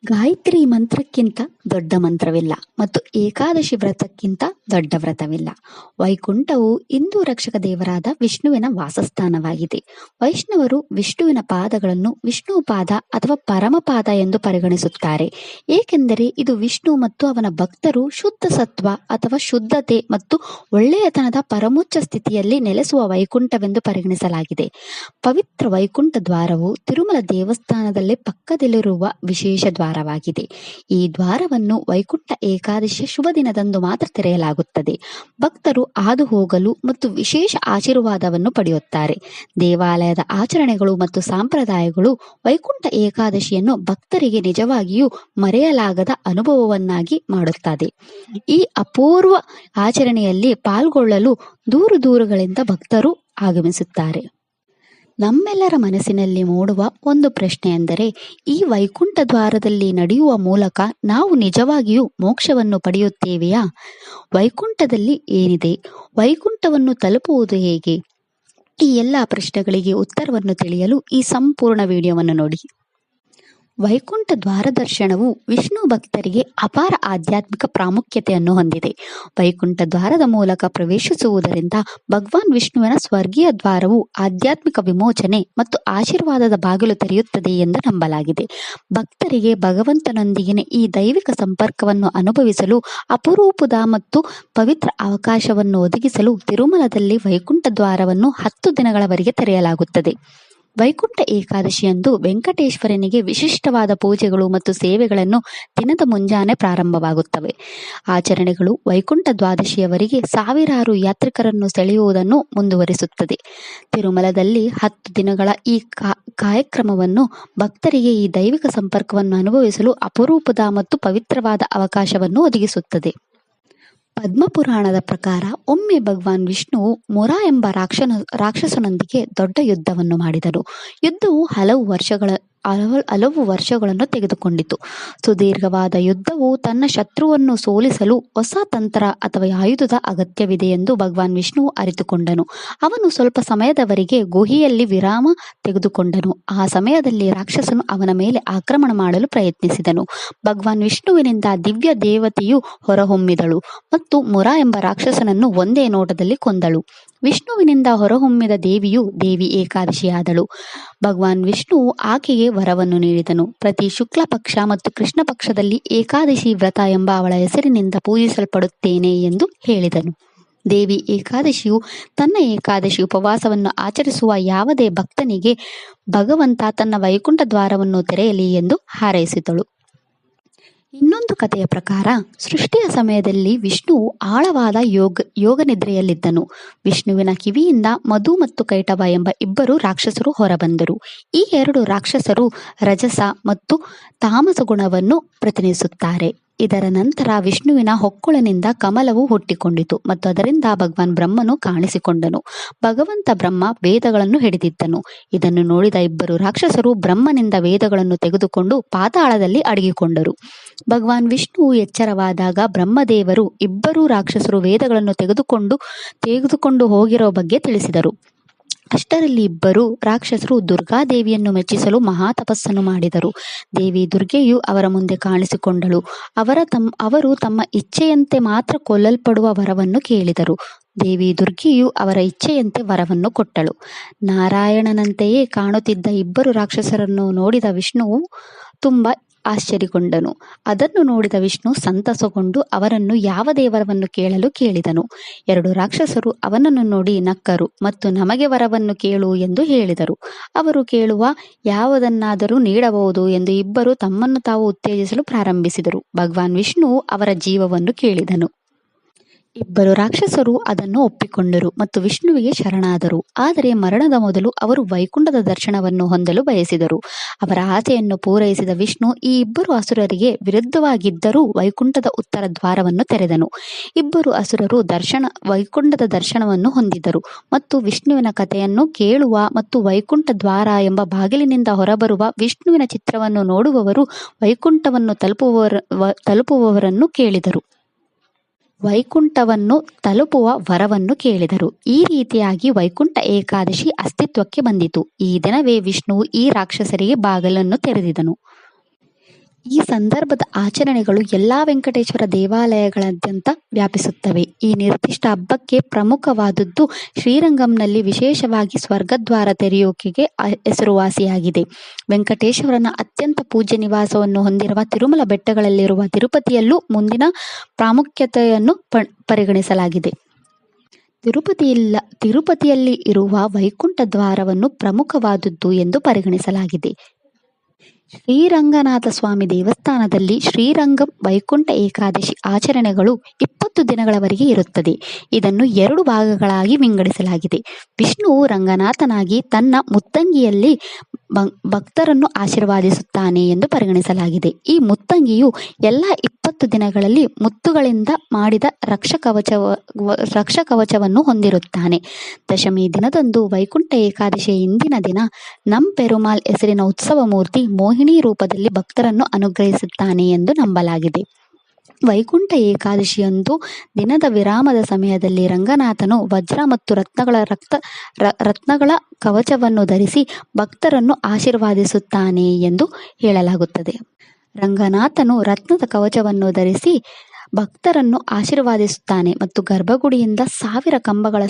ಗಾಯತ್ರಿ ಮಂತ್ರಕ್ಕಿಂತ ದೊಡ್ಡ ಮಂತ್ರವಿಲ್ಲ ಮತ್ತು ಏಕಾದಶಿ ವ್ರತಕ್ಕಿಂತ ದೊಡ್ಡ ವ್ರತವಿಲ್ಲ. ವೈಕುಂಠವು ಹಿಂದೂ ರಕ್ಷಕ ದೇವರಾದ ವಿಷ್ಣುವಿನ ವಾಸಸ್ಥಾನವಾಗಿದೆ. ವೈಷ್ಣವರು ವಿಷ್ಣುವಿನ ಪಾದಗಳನ್ನು ವಿಷ್ಣು ಪಾದ ಅಥವಾ ಪರಮಪಾದ ಎಂದು ಪರಿಗಣಿಸುತ್ತಾರೆ, ಏಕೆಂದರೆ ಇದು ವಿಷ್ಣು ಮತ್ತು ಅವನ ಭಕ್ತರು ಶುದ್ಧ ಸತ್ವ ಅಥವಾ ಶುದ್ಧತೆ ಮತ್ತು ಒಳ್ಳೆಯತನದ ಪರಮೋಚ್ಚ ಸ್ಥಿತಿಯಲ್ಲಿ ನೆಲೆಸುವ ವೈಕುಂಠವೆಂದು ಪರಿಗಣಿಸಲಾಗಿದೆ. ಪವಿತ್ರ ವೈಕುಂಠ ದ್ವಾರವು ತಿರುಮಲ ದೇವಸ್ಥಾನದಲ್ಲಿ ಪಕ್ಕದಲ್ಲಿರುವ ವಿಶೇಷ ದ್ವಾರವಾಗಿದೆ. ಈ ದ್ವಾರವನ್ನು ವೈಕುಂಠ ಏಕಾದಶಿಯ ಶುಭ ದಿನದಂದು ಮಾತ್ರ ತೆರೆಯಲಾಗುತ್ತದೆ. ಭಕ್ತರು ಹಾದು ಹೋಗಲು ಮತ್ತು ವಿಶೇಷ ಆಶೀರ್ವಾದವನ್ನು ಪಡೆಯುತ್ತಾರೆ. ದೇವಾಲಯದ ಆಚರಣೆಗಳು ಮತ್ತು ಸಂಪ್ರದಾಯಗಳು ವೈಕುಂಠ ಏಕಾದಶಿಯನ್ನು ಭಕ್ತರಿಗೆ ನಿಜವಾಗಿಯೂ ಮರೆಯಲಾಗದ ಅನುಭವವನ್ನಾಗಿ ಮಾಡುತ್ತದೆ. ಈ ಅಪೂರ್ವ ಆಚರಣೆಯಲ್ಲಿ ಪಾಲ್ಗೊಳ್ಳಲು ದೂರ ದೂರುಗಳಿಂದ ಭಕ್ತರು ಆಗಮಿಸುತ್ತಾರೆ. ನಮ್ಮೆಲ್ಲರ ಮನಸ್ಸಿನಲ್ಲಿ ಮೂಡುವ ಒಂದು ಪ್ರಶ್ನೆ ಎಂದರೆ, ಈ ವೈಕುಂಠ ದ್ವಾರದಲ್ಲಿ ನಡೆಯುವ ಮೂಲಕ ನಾವು ನಿಜವಾಗಿಯೂ ಮೋಕ್ಷವನ್ನು ಪಡೆಯುತ್ತೇವೆಯಾ? ವೈಕುಂಠದಲ್ಲಿ ಏನಿದೆ? ವೈಕುಂಠವನ್ನು ತಲುಪುವುದು ಹೇಗೆ? ಈ ಎಲ್ಲ ಪ್ರಶ್ನೆಗಳಿಗೆ ಉತ್ತರವನ್ನು ತಿಳಿಯಲು ಈ ಸಂಪೂರ್ಣ ವಿಡಿಯೋವನ್ನು ನೋಡಿ. ವೈಕುಂಠ ದ್ವಾರ ದರ್ಶನವು ವಿಷ್ಣು ಭಕ್ತರಿಗೆ ಅಪಾರ ಆಧ್ಯಾತ್ಮಿಕ ಪ್ರಾಮುಖ್ಯತೆಯನ್ನು ಹೊಂದಿದೆ. ವೈಕುಂಠ ದ್ವಾರದ ಮೂಲಕ ಪ್ರವೇಶಿಸುವುದರಿಂದ ಭಗವಾನ್ ವಿಷ್ಣುವಿನ ಸ್ವರ್ಗೀಯ ದ್ವಾರವು ಆಧ್ಯಾತ್ಮಿಕ ವಿಮೋಚನೆ ಮತ್ತು ಆಶೀರ್ವಾದದ ಬಾಗಿಲು ತೆರೆಯುತ್ತದೆ ಎಂದು ನಂಬಲಾಗಿದೆ. ಭಕ್ತರಿಗೆ ಭಗವಂತನೊಂದಿಗಿನ ಈ ದೈವಿಕ ಸಂಪರ್ಕವನ್ನು ಅನುಭವಿಸಲು ಅಪರೂಪದ ಮತ್ತು ಪವಿತ್ರ ಅವಕಾಶವನ್ನು ಒದಗಿಸಲು ತಿರುಮಲದಲ್ಲಿ ವೈಕುಂಠ ದ್ವಾರವನ್ನು 10 ದಿನಗಳವರೆಗೆ ತೆರೆಯಲಾಗುತ್ತದೆ. ವೈಕುಂಠ ಏಕಾದಶಿಯಂದು ವೆಂಕಟೇಶ್ವರನಿಗೆ ವಿಶಿಷ್ಟವಾದ ಪೂಜೆಗಳು ಮತ್ತು ಸೇವೆಗಳನ್ನು ದಿನದ ಮುಂಜಾನೆ ಪ್ರಾರಂಭವಾಗುತ್ತವೆ. ಆಚರಣೆಗಳು ವೈಕುಂಠ ದ್ವಾದಶಿಯವರೆಗೆ ಸಾವಿರಾರು ಯಾತ್ರಿಕರನ್ನು ಸೆಳೆಯುವುದನ್ನು ಮುಂದುವರಿಸುತ್ತದೆ. ತಿರುಮಲದಲ್ಲಿ 10 ದಿನಗಳ ಈ ಕಾರ್ಯಕ್ರಮವನ್ನು ಭಕ್ತರಿಗೆ ಈ ದೈವಿಕ ಸಂಪರ್ಕವನ್ನು ಅನುಭವಿಸಲು ಅಪರೂಪದ ಮತ್ತು ಪವಿತ್ರವಾದ ಅವಕಾಶವನ್ನು ಒದಗಿಸುತ್ತದೆ. ಪದ್ಮಪುರಾಣದ ಪ್ರಕಾರ ಒಮ್ಮೆ ಭಗವಾನ್ ವಿಷ್ಣುವು ಮುರ ಎಂಬ ರಾಕ್ಷಸನೊಂದಿಗೆ ದೊಡ್ಡ ಯುದ್ಧವನ್ನು ಮಾಡಿದನು. ಯುದ್ಧವು ಹಲವು ವರ್ಷಗಳನ್ನು ತೆಗೆದುಕೊಂಡಿತು. ಸುದೀರ್ಘವಾದ ಯುದ್ಧವು ತನ್ನ ಶತ್ರುವನ್ನು ಸೋಲಿಸಲು ಹೊಸ ತಂತ್ರ ಅಥವಾ ಆಯುಧದ ಅಗತ್ಯವಿದೆ ಎಂದು ಭಗವಾನ್ ವಿಷ್ಣುವು ಅರಿತುಕೊಂಡನು. ಅವನು ಸ್ವಲ್ಪ ಸಮಯದವರೆಗೆ ಗುಹೆಯಲ್ಲಿ ವಿರಾಮ ತೆಗೆದುಕೊಂಡನು. ಆ ಸಮಯದಲ್ಲಿ ರಾಕ್ಷಸನು ಅವನ ಮೇಲೆ ಆಕ್ರಮಣ ಮಾಡಲು ಪ್ರಯತ್ನಿಸಿದನು. ಭಗವಾನ್ ವಿಷ್ಣುವಿನಿಂದ ದಿವ್ಯ ದೇವತೆಯು ಹೊರಹೊಮ್ಮಿದಳು ಮತ್ತು ಮುರ ಎಂಬ ರಾಕ್ಷಸನನ್ನು ಒಂದೇ ನೋಟದಲ್ಲಿ ಕೊಂದಳು. ವಿಷ್ಣುವಿನಿಂದ ಹೊರಹೊಮ್ಮಿದ ದೇವಿಯು ದೇವಿ ಏಕಾದಶಿಯಾದಳು. ಭಗವಾನ್ ವಿಷ್ಣುವು ಆಕೆಗೆ ವರವನ್ನು ನೀಡಿದನು. ಪ್ರತಿ ಶುಕ್ಲ ಪಕ್ಷ ಮತ್ತು ಕೃಷ್ಣ ಪಕ್ಷದಲ್ಲಿ ಏಕಾದಶಿ ವ್ರತ ಎಂಬ ಅವಳ ಹೆಸರಿನಿಂದ ಪೂಜಿಸಲ್ಪಡುತ್ತೇನೆ ಎಂದು ಹೇಳಿದನು. ದೇವಿ ಏಕಾದಶಿಯು ತನ್ನ ಏಕಾದಶಿ ಉಪವಾಸವನ್ನು ಆಚರಿಸುವ ಯಾವುದೇ ಭಕ್ತನಿಗೆ ಭಗವಂತ ತನ್ನ ವೈಕುಂಠ ದ್ವಾರವನ್ನು ತೆರೆಯಲಿ ಎಂದು ಹಾರೈಸಿದಳು. ಇನ್ನೊಂದು ಕಥೆಯ ಪ್ರಕಾರ, ಸೃಷ್ಟಿಯ ಸಮಯದಲ್ಲಿ ವಿಷ್ಣುವು ಆಳವಾದ ಯೋಗ ನಿದ್ರೆಯಲ್ಲಿದ್ದನು. ವಿಷ್ಣುವಿನ ಕಿವಿಯಿಂದ ಮಧು ಮತ್ತು ಕೈಟಭ ಎಂಬ 2 ರಾಕ್ಷಸರು ಹೊರಬಂದರು. ಈ 2 ರಾಕ್ಷಸರು ರಜಸ ಮತ್ತು ತಾಮಸ ಗುಣವನ್ನು ಪ್ರತಿನಿಧಿಸುತ್ತಾರೆ. ಇದರ ನಂತರ ವಿಷ್ಣುವಿನ ಹೊಕ್ಕುಳಿನಿಂದ ಕಮಲವು ಹುಟ್ಟಿಕೊಂಡಿತು ಮತ್ತು ಅದರಿಂದ ಭಗವಾನ್ ಬ್ರಹ್ಮನು ಕಾಣಿಸಿಕೊಂಡನು. ಭಗವಂತ ಬ್ರಹ್ಮ ವೇದಗಳನ್ನು ಹಿಡಿದಿದ್ದನು. ಇದನ್ನು ನೋಡಿದ 2 ರಾಕ್ಷಸರು ಬ್ರಹ್ಮನಿಂದ ವೇದಗಳನ್ನು ತೆಗೆದುಕೊಂಡು ಪಾತಾಳದಲ್ಲಿ ಅಡಗಿಕೊಂಡರು. ಭಗವಾನ್ ವಿಷ್ಣುವು ಎಚ್ಚರವಾದಾಗ ಬ್ರಹ್ಮದೇವರು 2 ರಾಕ್ಷಸರು ವೇದಗಳನ್ನು ತೆಗೆದುಕೊಂಡು ಹೋಗಿರೋ ಬಗ್ಗೆ ತಿಳಿಸಿದರು. ಅಷ್ಟರಲ್ಲಿ 2 ರಾಕ್ಷಸರು ದುರ್ಗಾದೇವಿಯನ್ನು ಮೆಚ್ಚಿಸಲು ಮಹಾ ತಪಸ್ಸನ್ನು ಮಾಡಿದರು. ದೇವಿ ದುರ್ಗೆಯು ಅವರ ಮುಂದೆ ಕಾಣಿಸಿಕೊಂಡಳು. ಅವರು ತಮ್ಮ ಇಚ್ಛೆಯಂತೆ ಮಾತ್ರ ಕೊಲ್ಲಲ್ಪಡುವ ವರವನ್ನು ಕೇಳಿದರು. ದೇವಿ ದುರ್ಗೆಯು ಅವರ ಇಚ್ಛೆಯಂತೆ ವರವನ್ನು ಕೊಟ್ಟಳು. ನಾರಾಯಣನಂತೆಯೇ ಕಾಣುತ್ತಿದ್ದ 2 ರಾಕ್ಷಸರನ್ನು ನೋಡಿದ ವಿಷ್ಣುವು ತುಂಬಾ ಆಶ್ಚರ್ಯಗೊಂಡನು. ಅದನ್ನು ನೋಡಿದ ವಿಷ್ಣು ಸಂತಸಗೊಂಡು ಅವರನ್ನು ಯಾವ ದೇವರವನ್ನು ಕೇಳಲು ಕೇಳಿದನು. 2 ರಾಕ್ಷಸರು ಅವನನ್ನು ನೋಡಿ ನಕ್ಕರು ಮತ್ತು ನಮಗೆ ವರವನ್ನು ಕೇಳು ಎಂದು ಹೇಳಿದರು. ಅವರು ಕೇಳುವ ಯಾವುದನ್ನಾದರೂ ನೀಡಬಹುದು ಎಂದು 2 ತಮ್ಮನ್ನು ತಾವು ಉತ್ತೇಜಿಸಲು ಪ್ರಾರಂಭಿಸಿದರು. ಭಗವಾನ್ ವಿಷ್ಣುವು ಅವರ ಜೀವವನ್ನು ಕೇಳಿದನು. 2 ರಾಕ್ಷಸರು ಅದನ್ನು ಒಪ್ಪಿಕೊಂಡರು ಮತ್ತು ವಿಷ್ಣುವಿಗೆ ಶರಣಾದರು. ಆದರೆ ಮರಣದ ಮೊದಲು ಅವರು ವೈಕುಂಠದ ದರ್ಶನವನ್ನು ಹೊಂದಲು ಬಯಸಿದರು. ಅವರ ಆಸೆಯನ್ನು ಪೂರೈಸಿದ ವಿಷ್ಣು ಈ 2 ಅಸುರರಿಗೆ ವಿರುದ್ಧವಾಗಿದ್ದರೂ ವೈಕುಂಠದ ಉತ್ತರ ದ್ವಾರವನ್ನು ತೆರೆದನು. 2 ಅಸುರರು ವೈಕುಂಠದ ದರ್ಶನವನ್ನು ಹೊಂದಿದರು ಮತ್ತು ವಿಷ್ಣುವಿನ ಕಥೆಯನ್ನು ಕೇಳುವ ಮತ್ತು ವೈಕುಂಠ ದ್ವಾರ ಎಂಬ ಬಾಗಿಲಿನಿಂದ ಹೊರಬರುವ ವಿಷ್ಣುವಿನ ಚಿತ್ರವನ್ನು ನೋಡುವವರು ವೈಕುಂಠವನ್ನು ತಲುಪುವವರನ್ನು ಕೇಳಿದರು. ವೈಕುಂಠವನ್ನು ತಲುಪುವ ವರವನ್ನು ಕೇಳಿದರು. ಈ ರೀತಿಯಾಗಿ ವೈಕುಂಠ ಏಕಾದಶಿ ಅಸ್ತಿತ್ವಕ್ಕೆ ಬಂದಿತು. ಈ ದಿನವೇ ವಿಷ್ಣುವು ಈ ರಾಕ್ಷಸರಿಗೆ ಬಾಗಿಲನ್ನು ತೆರೆದಿದನು. ಈ ಸಂದರ್ಭದ ಆಚರಣೆಗಳು ಎಲ್ಲಾ ವೆಂಕಟೇಶ್ವರ ದೇವಾಲಯಗಳಾದ್ಯಂತ ವ್ಯಾಪಿಸುತ್ತವೆ. ಈ ನಿರ್ದಿಷ್ಟ ಹಬ್ಬಕ್ಕೆ ಪ್ರಮುಖವಾದದ್ದು ಶ್ರೀರಂಗಂನಲ್ಲಿ ವಿಶೇಷವಾಗಿ ಸ್ವರ್ಗದ್ವಾರ ತೆರೆಯುವಿಕೆಗೆ ಹೆಸರುವಾಸಿಯಾಗಿದೆ. ವೆಂಕಟೇಶ್ವರನ ಅತ್ಯಂತ ಪೂಜ್ಯ ನಿವಾಸವನ್ನು ಹೊಂದಿರುವ ತಿರುಮಲ ಬೆಟ್ಟಗಳಲ್ಲಿರುವ ತಿರುಪತಿಯಲ್ಲೂ ಮುಂದಿನ ಪ್ರಾಮುಖ್ಯತೆಯನ್ನು ಪರಿಗಣಿಸಲಾಗಿದೆ. ತಿರುಪತಿಯಲ್ಲಿ ಇರುವ ವೈಕುಂಠ ದ್ವಾರವನ್ನು ಪ್ರಮುಖವಾದುದು ಎಂದು ಪರಿಗಣಿಸಲಾಗಿದೆ. ಶ್ರೀರಂಗನಾಥ ಸ್ವಾಮಿ ದೇವಸ್ಥಾನದಲ್ಲಿ ಶ್ರೀರಂಗಂ ವೈಕುಂಠ ಏಕಾದಶಿ ಆಚರಣೆಗಳು 20 ದಿನಗಳವರೆಗೆ ಇರುತ್ತದೆ. ಇದನ್ನು 2 ಭಾಗಗಳಾಗಿ ವಿಂಗಡಿಸಲಾಗಿದೆ. ವಿಷ್ಣುವು ರಂಗನಾಥನಾಗಿ ತನ್ನ ಮುತ್ತಂಗಿಯಲ್ಲಿ ಭಕ್ತರನ್ನು ಆಶೀರ್ವಾದಿಸುತ್ತಾನೆ ಎಂದು ಪರಿಗಣಿಸಲಾಗಿದೆ. ಈ ಮುತ್ತಂಗಿಯು ಎಲ್ಲ 20 ದಿನಗಳಲ್ಲಿ ಮುತ್ತುಗಳಿಂದ ಮಾಡಿದ ರಕ್ಷಕವಚವನ್ನು ಹೊಂದಿರುತ್ತಾನೆ. ದಶಮಿ ದಿನದಂದು ವೈಕುಂಠ ಏಕಾದಶಿಯ ಹಿಂದಿನ ದಿನ ನಂಪೆರುಮಾಳ್ ಹೆಸರಿನ ಉತ್ಸವ ಮೂರ್ತಿ ಮೋಹಿನಿ ರೂಪದಲ್ಲಿ ಭಕ್ತರನ್ನು ಅನುಗ್ರಹಿಸುತ್ತಾನೆ ಎಂದು ನಂಬಲಾಗಿದೆ. ವೈಕುಂಠ ಏಕಾದಶಿಯಂದು ದಿನದ ವಿರಾಮದ ಸಮಯದಲ್ಲಿ ರಂಗನಾಥನು ವಜ್ರ ಮತ್ತು ರತ್ನಗಳ ಕವಚವನ್ನು ಧರಿಸಿ ಭಕ್ತರನ್ನು ಆಶೀರ್ವಾದಿಸುತ್ತಾನೆ ಎಂದು ಹೇಳಲಾಗುತ್ತದೆ. ರಂಗನಾಥನು ರತ್ನದ ಕವಚವನ್ನು ಧರಿಸಿ ಭಕ್ತರನ್ನು ಆಶೀರ್ವಾದಿಸುತ್ತಾನೆ ಮತ್ತು ಗರ್ಭಗುಡಿಯಿಂದ 1000 ಕಂಬಗಳ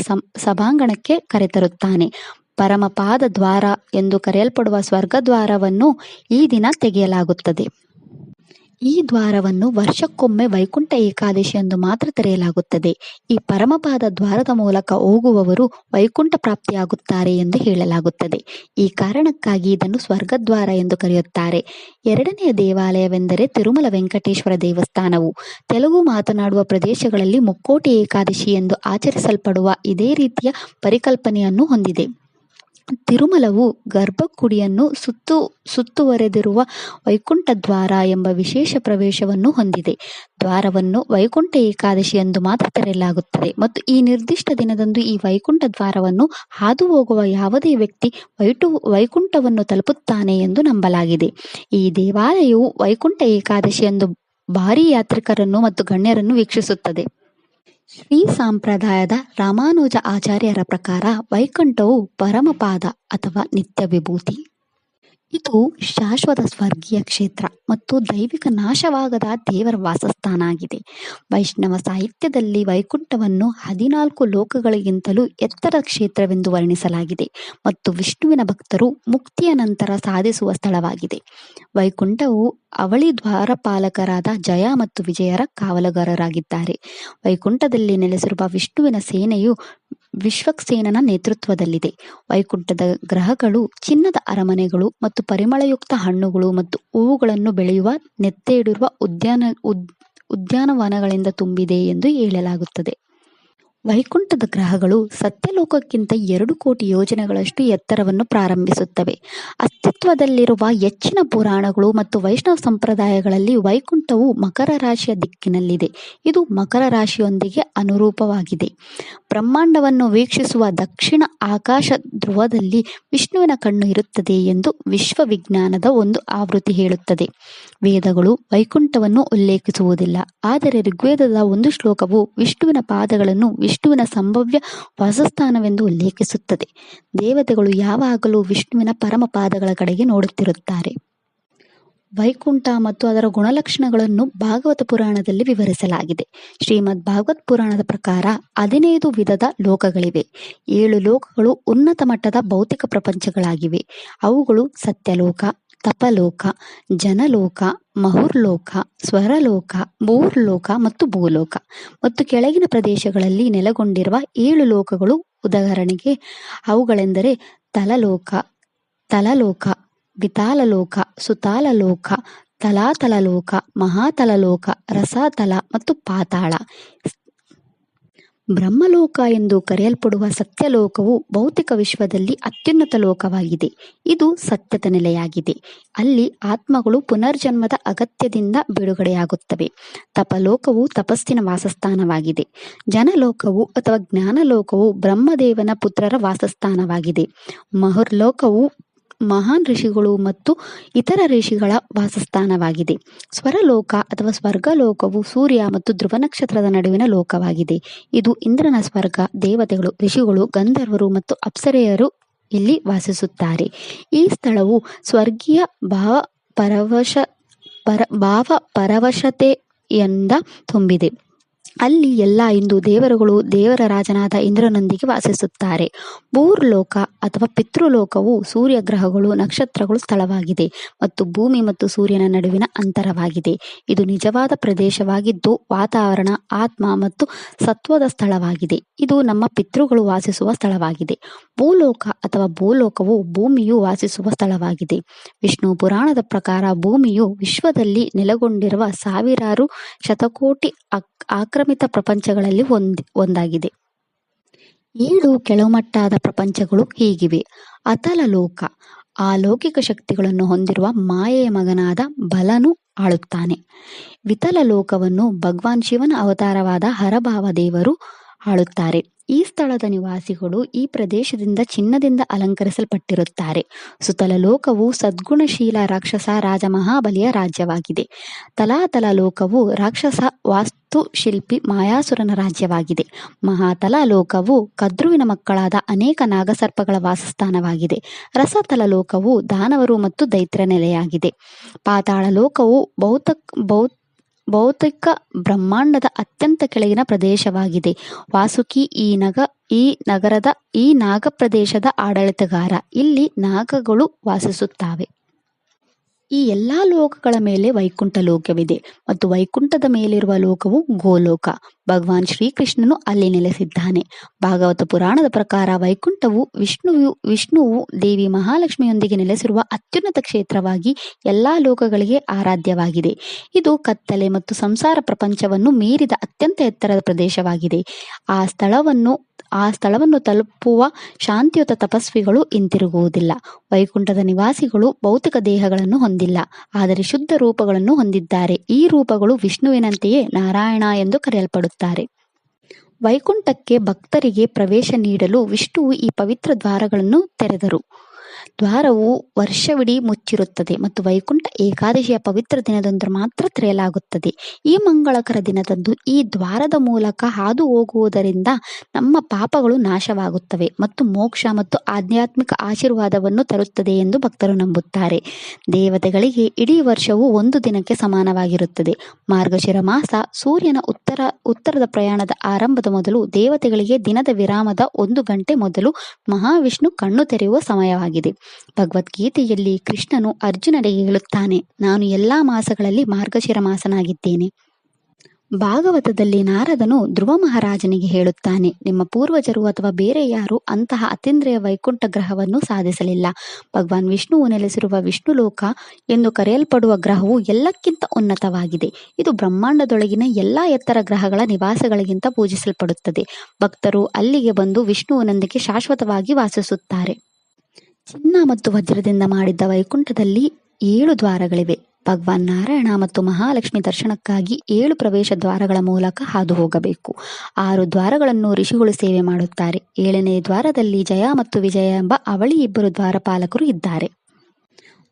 ಸಭಾಂಗಣಕ್ಕೆ ಕರೆತರುತ್ತಾನೆ. ಪರಮಪಾದ ದ್ವಾರ ಎಂದು ಕರೆಯಲ್ಪಡುವ ಸ್ವರ್ಗದ್ವಾರವನ್ನು ಈ ದಿನ ತೆಗೆಯಲಾಗುತ್ತದೆ. ಈ ದ್ವಾರವನ್ನು ವರ್ಷಕ್ಕೊಮ್ಮೆ ವೈಕುಂಠ ಏಕಾದಶಿಯಂದು ಮಾತ್ರ ತೆರೆಯಲಾಗುತ್ತದೆ. ಈ ಪರಮಪಾದ ದ್ವಾರದ ಮೂಲಕ ಹೋಗುವವರು ವೈಕುಂಠ ಪ್ರಾಪ್ತಿಯಾಗುತ್ತಾರೆ ಎಂದು ಹೇಳಲಾಗುತ್ತದೆ. ಈ ಕಾರಣಕ್ಕಾಗಿ ಇದನ್ನು ಸ್ವರ್ಗದ್ವಾರ ಎಂದು ಕರೆಯುತ್ತಾರೆ. 2ನೆಯ ದೇವಾಲಯವೆಂದರೆ ತಿರುಮಲ ವೆಂಕಟೇಶ್ವರ ದೇವಸ್ಥಾನವು ತೆಲುಗು ಮಾತನಾಡುವ ಪ್ರದೇಶಗಳಲ್ಲಿ ಮುಕ್ಕೋಟಿ ಏಕಾದಶಿ ಎಂದು ಆಚರಿಸಲ್ಪಡುವ ಇದೇ ರೀತಿಯ ಪರಿಕಲ್ಪನೆಯನ್ನು ಹೊಂದಿದೆ. ತಿರುಮಲವು ಗರ್ಭಗುಡಿಯನ್ನು ಸುತ್ತುವರೆದಿರುವ ವೈಕುಂಠ ದ್ವಾರ ಎಂಬ ವಿಶೇಷ ಪ್ರವೇಶವನ್ನು ಹೊಂದಿದೆ. ದ್ವಾರವನ್ನು ವೈಕುಂಠ ಏಕಾದಶಿಯಂದು ಮಾತ್ರ ತೆರೆಯಲಾಗುತ್ತದೆ ಮತ್ತು ಈ ನಿರ್ದಿಷ್ಟ ದಿನದಂದು ಈ ವೈಕುಂಠ ದ್ವಾರವನ್ನು ಹಾದು ಹೋಗುವ ಯಾವುದೇ ವ್ಯಕ್ತಿ ವೈಕುಂಠವನ್ನು ತಲುಪುತ್ತಾನೆ ಎಂದು ನಂಬಲಾಗಿದೆ. ಈ ದೇವಾಲಯವು ವೈಕುಂಠ ಏಕಾದಶಿಯಂದು ಭಾರೀ ಯಾತ್ರಿಕರನ್ನು ಮತ್ತು ಗಣ್ಯರನ್ನು ವೀಕ್ಷಿಸುತ್ತದೆ. ಶ್ರೀ ಸಂಪ್ರದಾಯದ ರಾಮಾನುಜ ಆಚಾರ್ಯರ ಪ್ರಕಾರ ವೈಕುಂಠವು ಪರಮಪಾದ ಅಥವಾ ನಿತ್ಯ ವಿಭೂತಿ. ಇದು ಶಾಶ್ವತ ಸ್ವರ್ಗೀಯ ಕ್ಷೇತ್ರ ಮತ್ತು ದೈವಿಕ ನಾಶವಾಗದ ದೇವರ ವಾಸಸ್ಥಾನ ಆಗಿದೆ. ವೈಷ್ಣವ ಸಾಹಿತ್ಯದಲ್ಲಿ ವೈಕುಂಠವನ್ನು 14 ಲೋಕಗಳಿಗಿಂತಲೂ ಎತ್ತರ ಕ್ಷೇತ್ರವೆಂದು ವರ್ಣಿಸಲಾಗಿದೆ ಮತ್ತು ವಿಷ್ಣುವಿನ ಭಕ್ತರು ಮುಕ್ತಿಯ ನಂತರ ಸಾಧಿಸುವ ಸ್ಥಳವಾಗಿದೆ. ವೈಕುಂಠವು ಅವಳಿ ದ್ವಾರಪಾಲಕರಾದ ಜಯ ಮತ್ತು ವಿಜಯರ ಕಾವಲುಗಾರರಾಗಿದ್ದಾರೆ. ವೈಕುಂಠದಲ್ಲಿ ನೆಲೆಸಿರುವ ವಿಷ್ಣುವಿನ ಸೇನೆಯು ವಿಶ್ವಕ್ಸೇನನ ನೇತೃತ್ವದಲ್ಲಿದೆ. ವೈಕುಂಠದ ಗ್ರಹಗಳು ಚಿನ್ನದ ಅರಮನೆಗಳು ಮತ್ತು ಪರಿಮಳಯುಕ್ತ ಹಣ್ಣುಗಳು ಮತ್ತು ಹೂವುಗಳನ್ನು ಬೆಳೆಯುವ ನೆತ್ತೆಯಿಡಿರುವ ಉದ್ಯಾನವನಗಳಿಂದ ತುಂಬಿದೆ ಎಂದು ಹೇಳಲಾಗುತ್ತದೆ. ವೈಕುಂಠದ ಗ್ರಹಗಳು ಸತ್ಯಲೋಕಕ್ಕಿಂತ 2 ಕೋಟಿ ಯೋಜನೆಗಳಷ್ಟು ಎತ್ತರವನ್ನು ಪ್ರಾರಂಭಿಸುತ್ತವೆ. ಅಸ್ತಿತ್ವದಲ್ಲಿರುವ ಹೆಚ್ಚಿನ ಪುರಾಣಗಳು ಮತ್ತು ವೈಷ್ಣವ ಸಂಪ್ರದಾಯಗಳಲ್ಲಿ ವೈಕುಂಠವು ಮಕರ ರಾಶಿಯ ದಿಕ್ಕಿನಲ್ಲಿದೆ. ಇದು ಮಕರ ರಾಶಿಯೊಂದಿಗೆ ಅನುರೂಪವಾಗಿದೆ. ಬ್ರಹ್ಮಾಂಡವನ್ನು ವೀಕ್ಷಿಸುವ ದಕ್ಷಿಣ ಆಕಾಶ ಧ್ರುವದಲ್ಲಿ ವಿಷ್ಣುವಿನ ಕಣ್ಣು ಇರುತ್ತದೆ ಎಂದು ವಿಶ್ವವಿಜ್ಞಾನದ ಒಂದು ಆವೃತ್ತಿ ಹೇಳುತ್ತದೆ. ವೇದಗಳು ವೈಕುಂಠವನ್ನು ಉಲ್ಲೇಖಿಸುವುದಿಲ್ಲ, ಆದರೆ ಋಗ್ವೇದದ ಒಂದು ಶ್ಲೋಕವು ವಿಷ್ಣುವಿನ ಪಾದಗಳನ್ನು ವಿಷ್ಣುವಿನ ಸಂಭಾವ್ಯ ವಾಸಸ್ಥಾನವೆಂದು ಉಲ್ಲೇಖಿಸುತ್ತದೆ. ದೇವತೆಗಳು ಯಾವಾಗಲೂ ವಿಷ್ಣುವಿನ ಪರಮ ಪಾದಗಳ ಕಡೆಗೆ ನೋಡುತ್ತಿರುತ್ತಾರೆ. ವೈಕುಂಠ ಮತ್ತು ಅದರ ಗುಣಲಕ್ಷಣಗಳನ್ನು ಭಾಗವತ ಪುರಾಣದಲ್ಲಿ ವಿವರಿಸಲಾಗಿದೆ. ಶ್ರೀಮದ್ ಭಾಗವತ್ ಪುರಾಣದ ಪ್ರಕಾರ 15 ವಿಧದ ಲೋಕಗಳಿವೆ. 7 ಲೋಕಗಳು ಉನ್ನತ ಮಟ್ಟದ ಭೌತಿಕ ಪ್ರಪಂಚಗಳಾಗಿವೆ. ಅವುಗಳು ಸತ್ಯಲೋಕ, ತಪಲೋಕ, ಜನಲೋಕ, ಮಹುರ್ಲೋಕ, ಸ್ವರಲೋಕ, ಭೂರ್ಲೋಕ ಮತ್ತು ಭೂಲೋಕ. ಮತ್ತು ಕೆಳಗಿನ ಪ್ರದೇಶಗಳಲ್ಲಿ ನೆಲೆಗೊಂಡಿರುವ 7 ಲೋಕಗಳು ಉದಾಹರಣೆಗೆ ಅವುಗಳೆಂದರೆ ತಲಲೋಕ, ವಿತಾಲಲೋಕ, ಸುತಾಲಲೋಕ, ತಲಾತಲಲೋಕ, ಮಹಾತಲಲೋಕ, ರಸಾತಲ ಮತ್ತು ಪಾತಾಳ. ಬ್ರಹ್ಮಲೋಕ ಎಂದು ಕರೆಯಲ್ಪಡುವ ಸತ್ಯಲೋಕವು ಭೌತಿಕ ವಿಶ್ವದಲ್ಲಿ ಅತ್ಯುನ್ನತ ಲೋಕವಾಗಿದೆ. ಇದು ಸತ್ಯದ ನೆಲೆಯಾಗಿದೆ. ಅಲ್ಲಿ ಆತ್ಮಗಳು ಪುನರ್ಜನ್ಮದ ಅಗತ್ಯದಿಂದ ಬಿಡುಗಡೆಯಾಗುತ್ತವೆ. ತಪಲೋಕವು ತಪಸ್ಸಿನ ವಾಸಸ್ಥಾನವಾಗಿದೆ. ಜನಲೋಕವು ಅಥವಾ ಜ್ಞಾನಲೋಕವು ಬ್ರಹ್ಮದೇವನ ಪುತ್ರರ ವಾಸಸ್ಥಾನವಾಗಿದೆ. ಮಹುರ್ಲೋಕವು ಮಹಾನ್ ಋಷಿಗಳು ಮತ್ತು ಇತರ ಋಷಿಗಳ ವಾಸಸ್ಥಾನವಾಗಿದೆ. ಸ್ವರಲೋಕ ಅಥವಾ ಸ್ವರ್ಗಲೋಕವು ಸೂರ್ಯ ಮತ್ತು ಧ್ರುವ ನಕ್ಷತ್ರದ ನಡುವಿನ ಲೋಕವಾಗಿದೆ. ಇದು ಇಂದ್ರನ ಸ್ವರ್ಗ. ದೇವತೆಗಳು, ಋಷಿಗಳು, ಗಂಧರ್ವರು ಮತ್ತು ಅಪ್ಸರೆಯರು ಇಲ್ಲಿ ವಾಸಿಸುತ್ತಾರೆ. ಈ ಸ್ಥಳವು ಸ್ವರ್ಗೀಯ ಭಾವ ಭಾವ ಪರವಶತೆಯಿಂದ ತುಂಬಿದೆ. ಅಲ್ಲಿ ಎಲ್ಲ ಹಿಂದೂ ದೇವರುಗಳು ದೇವರ ರಾಜನಾದ ಇಂದ್ರನೊಂದಿಗೆ ವಾಸಿಸುತ್ತಾರೆ. ಭೂರ್ಲೋಕ ಅಥವಾ ಪಿತೃಲೋಕವು ಸೂರ್ಯ, ಗ್ರಹಗಳು, ನಕ್ಷತ್ರಗಳು ಸ್ಥಳವಾಗಿದೆ ಮತ್ತು ಭೂಮಿ ಮತ್ತು ಸೂರ್ಯನ ನಡುವಿನ ಅಂತರವಾಗಿದೆ. ಇದು ನಿಜವಾದ ಪ್ರದೇಶವಾಗಿದ್ದು ವಾತಾವರಣ, ಆತ್ಮ ಮತ್ತು ಸತ್ವದ ಸ್ಥಳವಾಗಿದೆ. ಇದು ನಮ್ಮ ಪಿತೃಗಳು ವಾಸಿಸುವ ಸ್ಥಳವಾಗಿದೆ. ಭೂಲೋಕ ಅಥವಾ ಭೂಲೋಕವು ಭೂಮಿಯು ವಾಸಿಸುವ ಸ್ಥಳವಾಗಿದೆ. ವಿಷ್ಣು ಪುರಾಣದ ಪ್ರಕಾರ ಭೂಮಿಯು ವಿಶ್ವದಲ್ಲಿ ನೆಲೆಗೊಂಡಿರುವ ಸಾವಿರಾರು ಶತಕೋಟಿ ಆಕ್ರಮಿತ ಪ್ರಪಂಚಗಳಲ್ಲಿ ಒಂದಾಗಿದೆ. 7 ಕೆಳಮಟ್ಟದ ಪ್ರಪಂಚಗಳು ಹೀಗಿವೆ. ಅತಲ ಲೋಕ ಅಲೌಕಿಕ ಶಕ್ತಿಗಳನ್ನು ಹೊಂದಿರುವ ಮಾಯೆಯ ಮಗನಾದ ಬಲನು ಆಳುತ್ತಾನೆ. ವಿತಲ ಲೋಕವನ್ನು ಭಗವಾನ್ ಶಿವನ ಅವತಾರವಾದ ಹರಭಾವ ದೇವರು ಆಳುತ್ತಾರೆ. ಈ ಸ್ಥಳದ ನಿವಾಸಿಗಳು ಈ ಪ್ರದೇಶದಿಂದ ಚಿನ್ನದಿಂದ ಅಲಂಕರಿಸಲ್ಪಟ್ಟಿರುತ್ತಾರೆ. ಸುತಲ ಲೋಕವು ಸದ್ಗುಣಶೀಲ ರಾಕ್ಷಸ ರಾಜ ಮಹಾಬಲಿಯ ರಾಜ್ಯವಾಗಿದೆ. ತಲಾತಲ ಲೋಕವು ರಾಕ್ಷಸ ವಾಸ್ತುಶಿಲ್ಪಿ ಮಾಯಾಸುರನ ರಾಜ್ಯವಾಗಿದೆ. ಮಹಾತಲ ಲೋಕವು ಕದ್ರುವಿನ ಮಕ್ಕಳಾದ ಅನೇಕ ನಾಗಸರ್ಪಗಳ ವಾಸಸ್ಥಾನವಾಗಿದೆ. ರಸತಲ ಲೋಕವು ದಾನವರು ಮತ್ತು ದೈತ್ಯರ ನೆಲೆಯಾಗಿದೆ. ಪಾತಾಳ ಲೋಕವು ಭೌತಿಕ ಬ್ರಹ್ಮಾಂಡದ ಅತ್ಯಂತ ಕೆಳಗಿನ ಪ್ರದೇಶವಾಗಿದೆ. ವಾಸುಕಿ ಈ ನಗರದ ಈ ನಾಗ ಪ್ರದೇಶದ ಆಡಳಿತಗಾರ. ಇಲ್ಲಿ ನಾಗಗಳು ವಾಸಿಸುತ್ತವೆ. ಈ ಎಲ್ಲಾ ಲೋಕಗಳ ಮೇಲೆ ವೈಕುಂಠ ಲೋಕವಿದೆ ಮತ್ತು ವೈಕುಂಠದ ಮೇಲಿರುವ ಲೋಕವು ಗೋಲೋಕ. ಭಗವಾನ್ ಶ್ರೀಕೃಷ್ಣನು ಅಲ್ಲಿ ನೆಲೆಸಿದ್ದಾನೆ. ಭಾಗವತ ಪುರಾಣದ ಪ್ರಕಾರ ವೈಕುಂಠವು ವಿಷ್ಣುವು ದೇವಿ ಮಹಾಲಕ್ಷ್ಮಿಯೊಂದಿಗೆ ನೆಲೆಸಿರುವ ಅತ್ಯುನ್ನತ ಕ್ಷೇತ್ರವಾಗಿ ಎಲ್ಲಾ ಲೋಕಗಳಿಗೆ ಆರಾಧ್ಯವಾಗಿದೆ. ಇದು ಕತ್ತಲೆ ಮತ್ತು ಸಂಸಾರ ಪ್ರಪಂಚವನ್ನು ಮೀರಿದ ಅತ್ಯಂತ ಎತ್ತರದ ಪ್ರದೇಶವಾಗಿದೆ. ಆ ಸ್ಥಳವನ್ನು ತಲುಪುವ ಶಾಂತಿಯುತ ತಪಸ್ವಿಗಳು ಹಿಂತಿರುಗುವುದಿಲ್ಲ. ವೈಕುಂಠದ ನಿವಾಸಿಗಳು ಭೌತಿಕ ದೇಹಗಳನ್ನು ಹೊಂದಿಲ್ಲ, ಆದರೆ ಶುದ್ಧ ರೂಪಗಳನ್ನು ಹೊಂದಿದ್ದಾರೆ. ಈ ರೂಪಗಳು ವಿಷ್ಣುವಿನಂತೆಯೇ ನಾರಾಯಣ ಎಂದು ಕರೆಯಲ್ಪಡುತ್ತಾರೆ. ವೈಕುಂಠಕ್ಕೆ ಭಕ್ತರಿಗೆ ಪ್ರವೇಶ ನೀಡಲು ವಿಷ್ಣುವು ಈ ಪವಿತ್ರ ದ್ವಾರಗಳನ್ನು ತೆರೆದರು. ದ್ವಾರವು ವರ್ಷವಿಡೀ ಮುಚ್ಚಿರುತ್ತದೆ ಮತ್ತು ವೈಕುಂಠ ಏಕಾದಶಿಯ ಪವಿತ್ರ ದಿನದಂದು ಮಾತ್ರ ತೆರೆಯಲಾಗುತ್ತದೆ. ಈ ಮಂಗಳಕರ ದಿನದಂದು ಈ ದ್ವಾರದ ಮೂಲಕ ಹಾದು ಹೋಗುವುದರಿಂದ ನಮ್ಮ ಪಾಪಗಳು ನಾಶವಾಗುತ್ತವೆ ಮತ್ತು ಮೋಕ್ಷ ಮತ್ತು ಆಧ್ಯಾತ್ಮಿಕ ಆಶೀರ್ವಾದವನ್ನು ತರುತ್ತದೆ ಎಂದು ಭಕ್ತರು ನಂಬುತ್ತಾರೆ. ದೇವತೆಗಳಿಗೆ ಇಡೀ ವರ್ಷವು ಒಂದು ದಿನಕ್ಕೆ ಸಮಾನವಾಗಿರುತ್ತದೆ. ಮಾರ್ಗಶಿರ ಮಾಸ ಸೂರ್ಯನ ಉತ್ತರದ ಪ್ರಯಾಣದ ಆರಂಭದ ಮೊದಲು ದೇವತೆಗಳಿಗೆ ದಿನದ ವಿರಾಮದ 1 ಗಂಟೆ ಮೊದಲು ಮಹಾವಿಷ್ಣು ಕಣ್ಣು ತೆರೆಯುವ ಸಮಯವಾಗಿದೆ. ಭಗವದ್ಗೀತೆಯಲ್ಲಿ ಕೃಷ್ಣನು ಅರ್ಜುನನಿಗೆ ಹೇಳುತ್ತಾನೆ, ನಾನು ಎಲ್ಲಾ ಮಾಸಗಳಲ್ಲಿ ಮಾರ್ಗಶಿರ ಮಾಸನಾಗಿದ್ದೇನೆ. ಭಾಗವತದಲ್ಲಿ ನಾರದನು ಧ್ರುವ ಮಹಾರಾಜನಿಗೆ ಹೇಳುತ್ತಾನೆ, ನಿಮ್ಮ ಪೂರ್ವಜರು ಅಥವಾ ಬೇರೆ ಯಾರು ಅಂತಹ ಅತೀಂದ್ರಿಯ ವೈಕುಂಠ ಗ್ರಹವನ್ನು ಸಾಧಿಸಲಿಲ್ಲ. ಭಗವಾನ್ ವಿಷ್ಣುವು ನೆಲೆಸಿರುವ ವಿಷ್ಣುಲೋಕ ಎಂದು ಕರೆಯಲ್ಪಡುವ ಗ್ರಹವು ಎಲ್ಲಕ್ಕಿಂತ ಉನ್ನತವಾಗಿದೆ. ಇದು ಬ್ರಹ್ಮಾಂಡದೊಳಗಿನ ಎಲ್ಲಾ ಎತ್ತರ ಗ್ರಹಗಳ ನಿವಾಸಗಳಿಗಿಂತ ಪೂಜಿಸಲ್ಪಡುತ್ತದೆ. ಭಕ್ತರು ಅಲ್ಲಿಗೆ ಬಂದು ವಿಷ್ಣುವಿನೊಂದಿಗೆ ಶಾಶ್ವತವಾಗಿ ವಾಸಿಸುತ್ತಾರೆ. ಚಿನ್ನ ಮತ್ತು ವಜ್ರದಿಂದ ಮಾಡಿದ್ದ ವೈಕುಂಠದಲ್ಲಿ 7 ದ್ವಾರಗಳಿವೆ. ಭಗವಾನ್ ನಾರಾಯಣ ಮತ್ತು ಮಹಾಲಕ್ಷ್ಮಿ ದರ್ಶನಕ್ಕಾಗಿ 7 ಪ್ರವೇಶ ದ್ವಾರಗಳ ಮೂಲಕ ಹಾದು ಹೋಗಬೇಕು. 6 ದ್ವಾರಗಳನ್ನು ಋಷಿಗಳು ಸೇವೆ ಮಾಡುತ್ತಾರೆ. 7ನೇ ದ್ವಾರದಲ್ಲಿ ಜಯ ಮತ್ತು ವಿಜಯ ಎಂಬ ಅವಳಿ 2 ದ್ವಾರಪಾಲಕರು ಇದ್ದಾರೆ.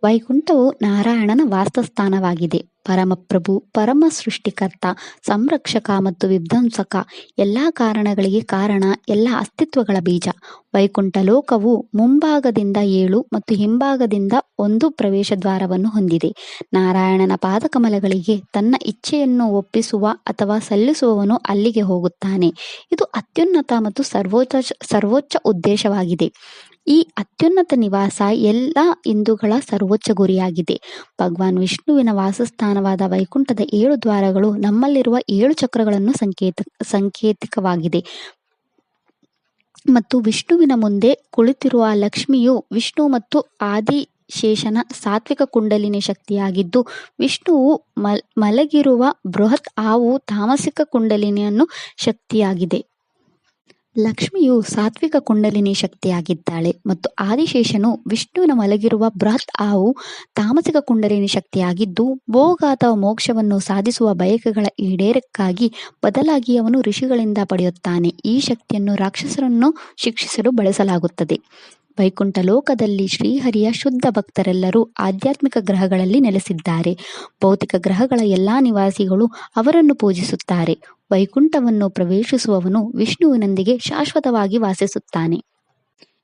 ವೈಕುಂಠವು ನಾರಾಯಣನ ವಾಸಸ್ಥಾನವಾಗಿದೆ. ಪರಮಪ್ರಭು, ಪರಮ ಸೃಷ್ಟಿಕರ್ತ, ಸಂರಕ್ಷಕ ಮತ್ತು ವಿಧ್ವಂಸಕ, ಎಲ್ಲಾ ಕಾರಣಗಳಿಗೆ ಕಾರಣ, ಎಲ್ಲ ಅಸ್ತಿತ್ವಗಳ ಬೀಜ. ವೈಕುಂಠ ಲೋಕವು ಮುಂಭಾಗದಿಂದ 7 ಮತ್ತು ಹಿಂಭಾಗದಿಂದ 1 ಪ್ರವೇಶ ದ್ವಾರವನ್ನು ಹೊಂದಿದೆ. ನಾರಾಯಣನ ಪಾದಕಮಲಗಳಿಗೆ ತನ್ನ ಇಚ್ಛೆಯನ್ನು ಒಪ್ಪಿಸುವ ಅಥವಾ ಸಲ್ಲಿಸುವವನು ಅಲ್ಲಿಗೆ ಹೋಗುತ್ತಾನೆ. ಇದು ಅತ್ಯುನ್ನತ ಮತ್ತು ಸರ್ವೋಚ್ಚ ಉದ್ದೇಶವಾಗಿದೆ. ಈ ಅತ್ಯುನ್ನತ ನಿವಾಸ ಎಲ್ಲ ಹಿಂದೂಗಳ ಸರ್ವೋಚ್ಚ ಗುರಿಯಾಗಿದೆ. ಭಗವಾನ್ ವಿಷ್ಣುವಿನ ವಾಸಸ್ಥಾನವಾದ ವೈಕುಂಠದ 7 ದ್ವಾರಗಳು ನಮ್ಮಲ್ಲಿರುವ 7 ಚಕ್ರಗಳನ್ನು ಸಂಕೇತಿಕವಾಗಿದೆ ಮತ್ತು ವಿಷ್ಣುವಿನ ಮುಂದೆ ಕುಳಿತಿರುವ ಲಕ್ಷ್ಮಿಯು ವಿಷ್ಣು ಮತ್ತು ಆದಿಶೇಷನ ಸಾತ್ವಿಕ ಕುಂಡಲಿನಿ ಶಕ್ತಿಯಾಗಿದ್ದು, ವಿಷ್ಣುವು ಮಲಗಿರುವ ಬೃಹತ್ ಹಾವು ತಾಮಸಿಕ ಕುಂಡಲಿನಿಯನ್ನು ಶಕ್ತಿಯಾಗಿದೆ. ಲಕ್ಷ್ಮಿಯು ಸಾತ್ವಿಕ ಕುಂಡಲಿನಿ ಶಕ್ತಿಯಾಗಿದ್ದಾಳೆ ಮತ್ತು ಆದಿಶೇಷನು ವಿಷ್ಣುವಿನ ಮಲಗಿರುವ ಬೃಹತ್ ಹಾವು ತಾಮಸಿಕ ಕುಂಡಲಿನಿ ಶಕ್ತಿಯಾಗಿದ್ದು, ಭೋಗ ಅಥವಾ ಮೋಕ್ಷವನ್ನು ಸಾಧಿಸುವ ಬಯಕೆಗಳ ಈಡೇರಕ್ಕಾಗಿ ಬದಲಾಗಿ ಅವನು ಋಷಿಗಳಿಂದ ಪಡೆಯುತ್ತಾನೆ. ಈ ಶಕ್ತಿಯನ್ನು ರಾಕ್ಷಸರನ್ನು ಶಿಕ್ಷಿಸಲು ಬಳಸಲಾಗುತ್ತದೆ. ವೈಕುಂಠ ಲೋಕದಲ್ಲಿ ಶ್ರೀಹರಿಯ ಶುದ್ಧ ಭಕ್ತರೆಲ್ಲರೂ ಆಧ್ಯಾತ್ಮಿಕ ಗ್ರಹಗಳಲ್ಲಿ ನೆಲೆಸಿದ್ದಾರೆ. ಭೌತಿಕ ಗ್ರಹಗಳ ಎಲ್ಲಾ ನಿವಾಸಿಗಳು ಅವರನ್ನು ಪೂಜಿಸುತ್ತಾರೆ. ವೈಕುಂಠವನ್ನು ಪ್ರವೇಶಿಸುವವನು ವಿಷ್ಣುವಿನೊಂದಿಗೆ ಶಾಶ್ವತವಾಗಿ ವಾಸಿಸುತ್ತಾನೆ.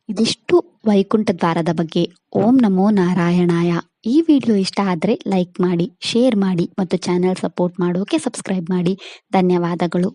ಇದಿಷ್ಟು ವೈಕುಂಠ ದ್ವಾರದ ಬಗ್ಗೆ. ಓಂ ನಮೋ ನಾರಾಯಣಾಯ. ಈ ವಿಡಿಯೋ ಇಷ್ಟ ಆದರೆ ಲೈಕ್ ಮಾಡಿ, ಶೇರ್ ಮಾಡಿ ಮತ್ತು ಚಾನೆಲ್ ಸಪೋರ್ಟ್ ಮಾಡೋಕೆ ಸಬ್ಸ್ಕ್ರೈಬ್ ಮಾಡಿ. ಧನ್ಯವಾದಗಳು.